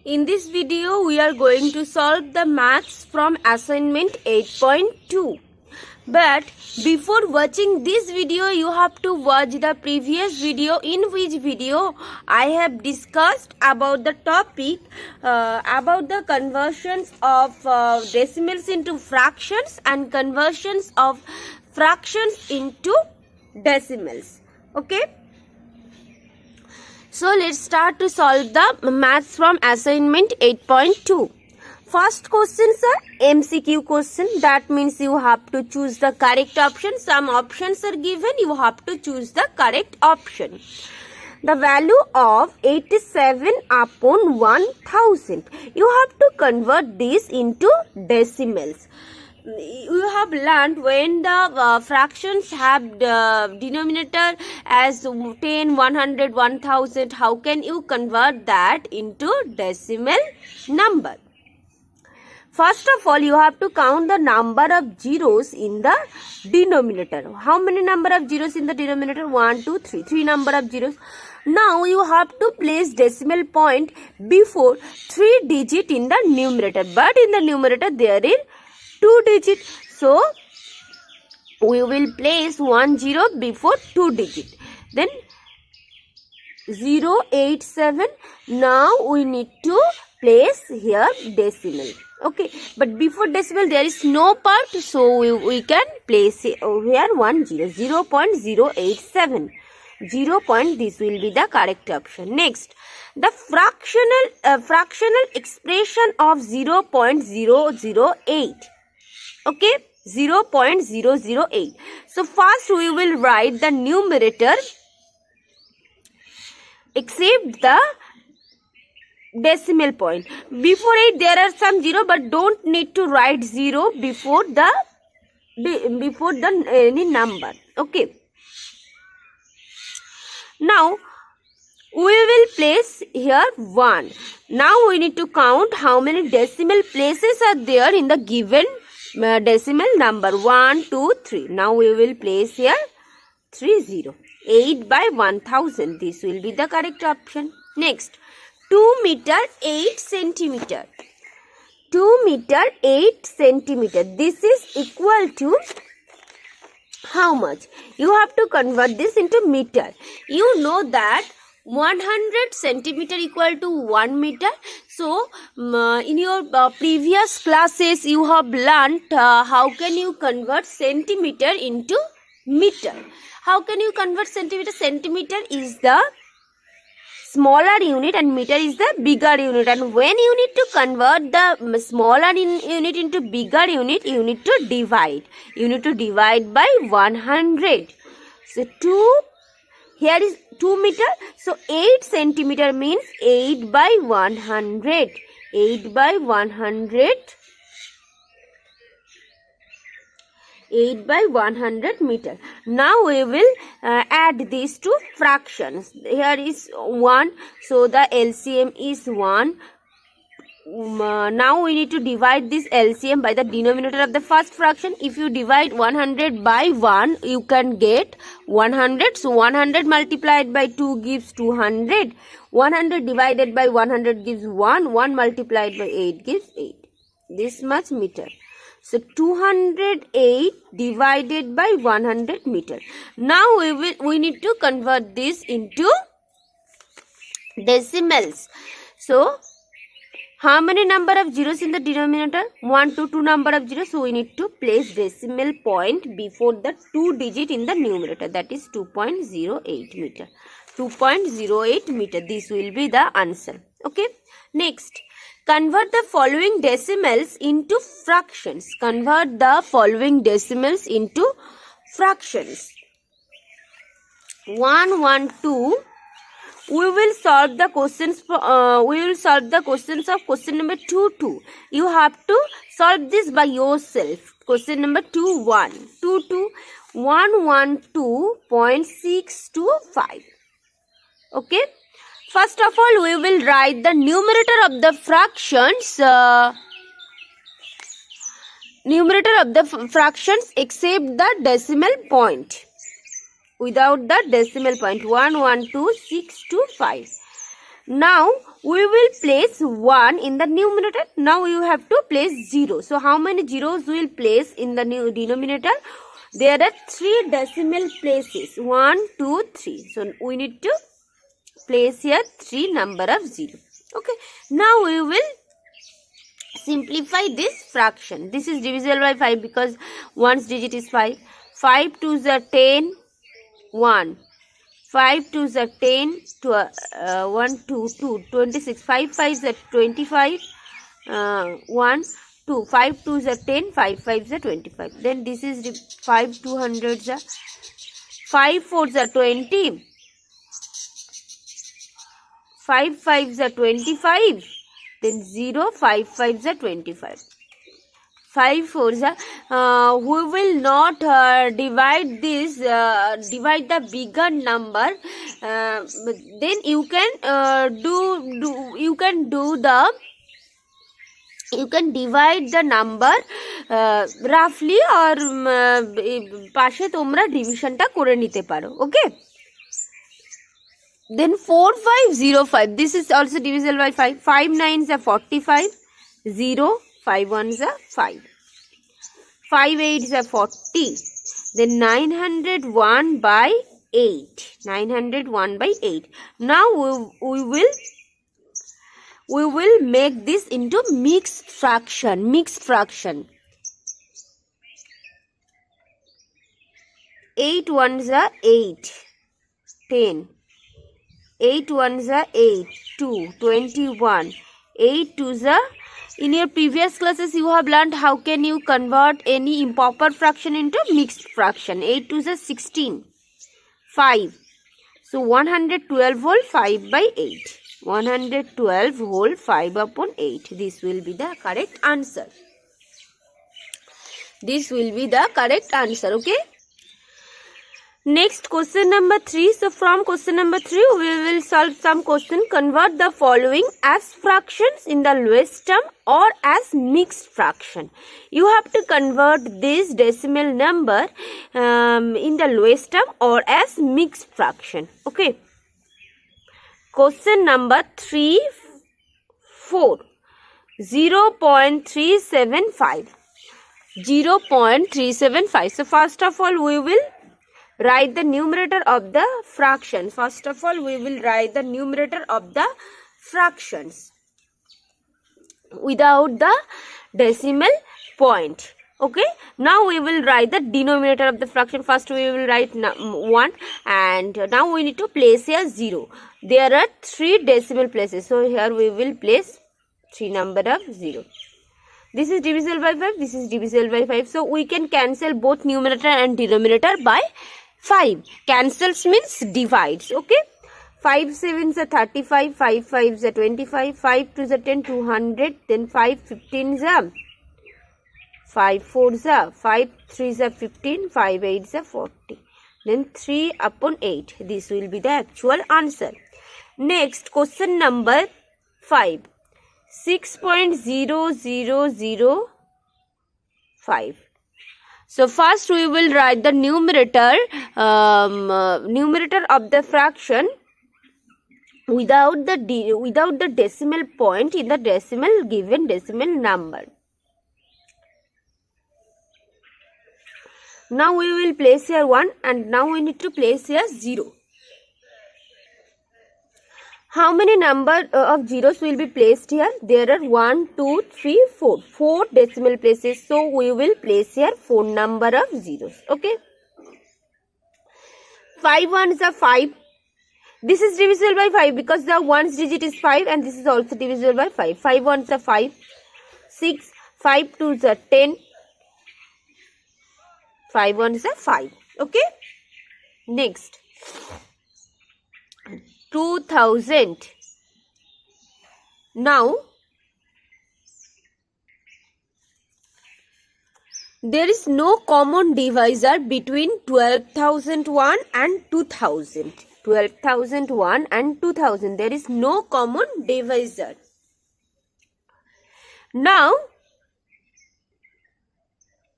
In this video, we are going to solve the maths from assignment 8.2. But before watching this video, you have to watch the previous video, in which video I have discussed about the topic about the conversions of decimals into fractions and conversions of fractions into decimals. Okay. So let's start to solve the maths from assignment 8.2. First questions are MCQ question. That means you have to choose the correct option. Some options are given. You have to choose the correct option. The value of 87 upon 1000. You have to convert this into decimals. You have learned when the fractions have the denominator as 10, 100, 1000, how can you convert that into decimal number? First of all, you have to count the number of zeros in the denominator. How many number of zeros in the denominator? 1, 2, 3. 3 number of zeros. Now you have to place decimal point before 3 digit in the numerator. But in the numerator there is 2 digit. So we will place 1 0 before 2 digit. Then 087. Now we need to place here decimal. Okay, but before decimal there is no part, so we can place it over here 1 0. 0.087. 0. This will be the correct option. Next, the fractional expression of 0.008. Okay, 0.008. So first we will write the numerator except the decimal point. Before it there are some 0, but don't need to write 0 before the any number. Okay. Now we will place here 1. Now we need to count how many decimal places are there in the given decimal number. 1, 2, 3. Now we will place here 30. 8 by 1000. This will be the correct option. Next, 2 meter 8 centimeter. 2 meter 8 centimeter. This is equal to how much? You have to convert this into meter. You know that 100 centimeter equal to 1 meter. So in your previous classes you have learnt how can you convert centimeter into meter. How can you convert centimeter? Centimeter is the smaller unit and meter is the bigger unit. And when you need to convert the smaller unit into bigger unit, you need to divide. You need to divide by 100. So here is 2 meter. So 8 centimeter means 8 by 100. 8 by 100. 8 by 100 meter. Now we will add these two fractions. Here is 1. So the LCM is 1. Now we need to divide this LCM by the denominator of the first fraction. If you divide 100 by 1, you can get 100. So 100 multiplied by 2 gives 200. 100 divided by 100 gives 1. 1 multiplied by 8 gives 8. This much meter. So 208 divided by 100 meter. Now we need to convert this into decimals. So how many number of zeros in the denominator? 1 to 2 number of zeros. So we need to place decimal point before the 2 digit in the numerator. That is 2.08 meter. 2.08 meter. This will be the answer. Okay. Next, convert the following decimals into fractions. Convert the following decimals into fractions. 1, 1, 2. We will solve the questions. Of question number 2, 2. You have to solve this by yourself. Question number 2, 1. 2, 2. 112.625. Okay. First of all, we will write the numerator of the fractions. Numerator of the fractions except the decimal point. Without the decimal point. 112.625. Now we will place 1 in the numerator. Now you have to place 0. So how many zeros we will place in the new denominator? There are 3 decimal places. 1, 2, 3. So we need to place here 3 number of 0. Okay. Now we will simplify this fraction. This is divisible by 5 because 1's digit is 5. 5 2's are 10, 1. 5 2's are 10, 1, 2, 2, 26. 5 5's are 25, 1, 2. 5 2's are 10, 5 5's are 25. Then this is 5 200's are 5 4's are 20, 5 5's are 25. Then 0, 5 5's are 25. 5 4's are, we will not divide this, divide the bigger number. Then you can you can divide the number roughly or পাশে তোমরা ডিভিশনটা করে নিতে পারো. Okay. Then 4505. This is also divisible by 5. 5 9's are 45. 0. 5 1's are 5. 5 8's are 40. Then 901 by 8. 901 by 8. Now we will make this into mixed fraction. Mixed fraction. 8 1's are 8. 10. 8 1's are 8, 2, 21, 8 2's are, in your previous classes you have learned how can you convert any improper fraction into mixed fraction. 8 2's are 16, 5. So 112 whole 5 by 8. 112 whole 5 upon 8. This will be the correct answer. This will be the correct answer. Okay. Next, question number 3. So from question number 3, we will solve some question. Convert the following as fractions in the lowest term or as mixed fraction. You have to convert this decimal number in the lowest term or as mixed fraction. Okay. Question number 3, 4. 0.375. 0.375. So first of all, we will write the numerator of the fraction. First of all, we will write the numerator of the fractions without the decimal point. Okay. Now we will write the denominator of the fraction. First we will write 1 and now we need to place here 0. There are 3 decimal places. So here we will place 3 number of 0. This is divisible by 5. This is divisible by 5. So we can cancel both numerator and denominator by 5. Cancels means divides. Okay. 5 7's are 35. 5 5's are 25. 5 2's are 10, 200. Then 5 15's are 5 4's are 5 3's are 15. 5 8's are 40. Then 3 upon 8. This will be the actual answer. Next, question number 5. 6.0005. So first we will write the numerator of the fraction without the decimal point in the given decimal number. Now we will place here 1 and now we need to place here 0. How many number of zeros will be placed here? There are 1, 2, 3, 4. 4 decimal places. So we will place here 4 number of zeros. Okay. 5 1's are 5. This is divisible by 5 because the 1's digit is 5 and this is also divisible by 5. 5 1's are 5. 6. 5 2's are 10. 5 1's are 5. Okay. Next. 2000. Now, there is no common divisor between 12,001 and 2000. 12,001 and 2000. There is no common divisor. Now,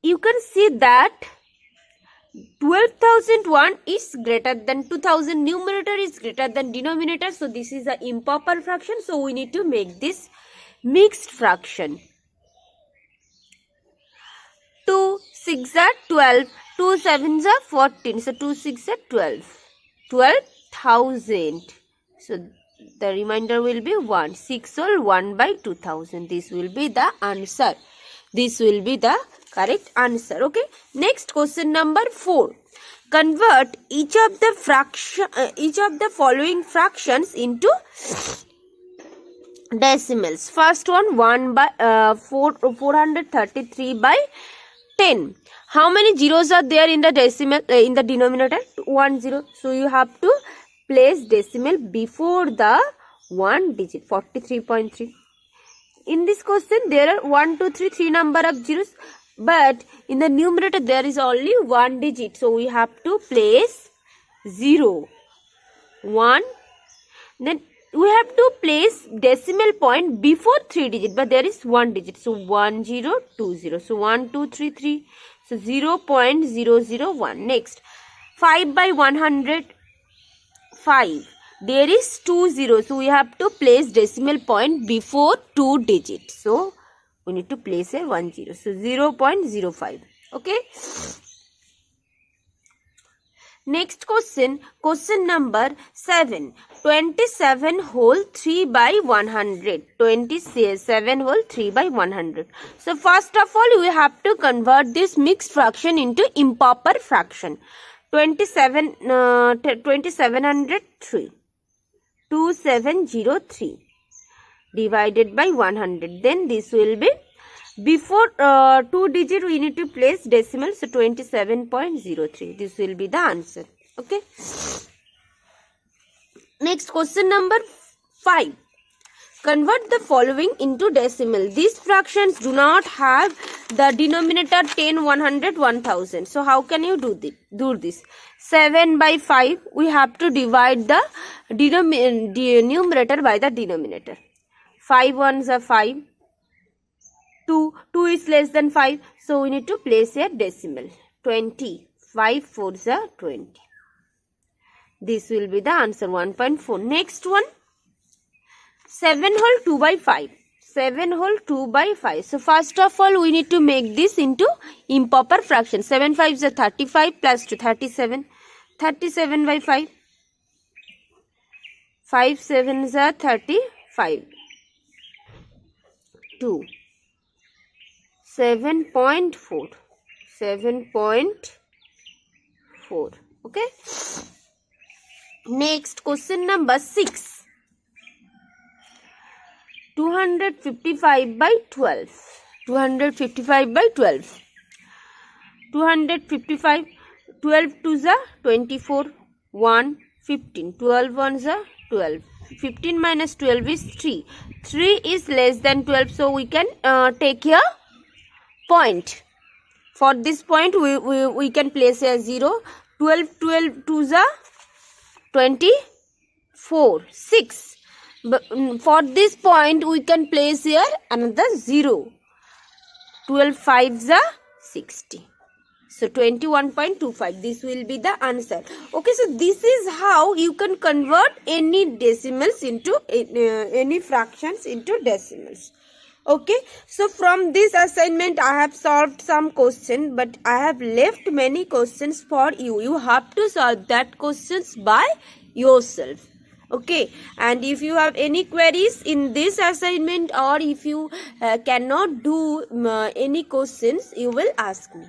you can see that 12,001 is greater than 2,000. Numerator is greater than denominator. So this is an improper fraction. So we need to make this mixed fraction. 2 6 are 12. 2 7s are 14. So 2 6 are 12. 12,000. So the remainder will be 1. 6 whole 1 by 2,000. This will be the answer. This will be the correct answer. Okay. Next question number 4. Convert each of the following fractions into decimals. First one by 433 by 10. How many zeros are there in the decimal in the denominator? 1 0. So you have to place decimal before the 1 digit. 43.3. In this question there are 1 2 3 3 number of zeros, but in the numerator there is only 1 digit. So we have to place 0 1. Then we have to place decimal point before 3 digit, but there is 1 digit. So 1 0 2 0. So 1 2 3 3. So 0.001. Next, 5 by 100 5. There is 2 zeros. So we have to place decimal point before 2 digits. So we need to place a 1 0. So 0.05. Okay. Next question. Question number 7. 27 whole 3 by 100. 27 whole 3 by 100. So first of all, we have to convert this mixed fraction into improper fraction. 2703. 2703 divided by 100. Then this will be before 2 digit we need to place decimal. So 27.03. This will be the answer. Okay. Next question number 5. Convert the following into decimal. These fractions do not have the denominator 10, 100, 1000. So how can you do this? 7 by 5. We have to divide the numerator by the denominator. 5 ones are 5. 2 is less than 5. So we need to place a decimal. 20. 5 fours are 20. This will be the answer. 1.4. Next one. 7 whole 2 by 5. 7 whole 2 by 5. So first of all, we need to make this into improper fraction. 7 5s are 35 plus 2 37. 37 by 5. 5 7s are 35. 2. 7.4. 7.4. Okay. Next question number 6. 255 by 12. 255 by 12. 255. 12 2s are 24. 1 15. 12 1s are 12. 15 minus 12 is 3. 3 is less than 12. So we can take here point. For this point we can place a 0. 12 2s are 24. 6. But for this point we can place here another 0. 12 5s are 60. So 21.25. This will be the answer. Okay, so this is how you can convert any decimals into any fractions into decimals. Okay, so from this assignment I have solved some question, but I have left many questions for you. You have to solve that questions by yourself. Okay, and if you have any queries in this assignment, or if you cannot do any questions, you will ask me.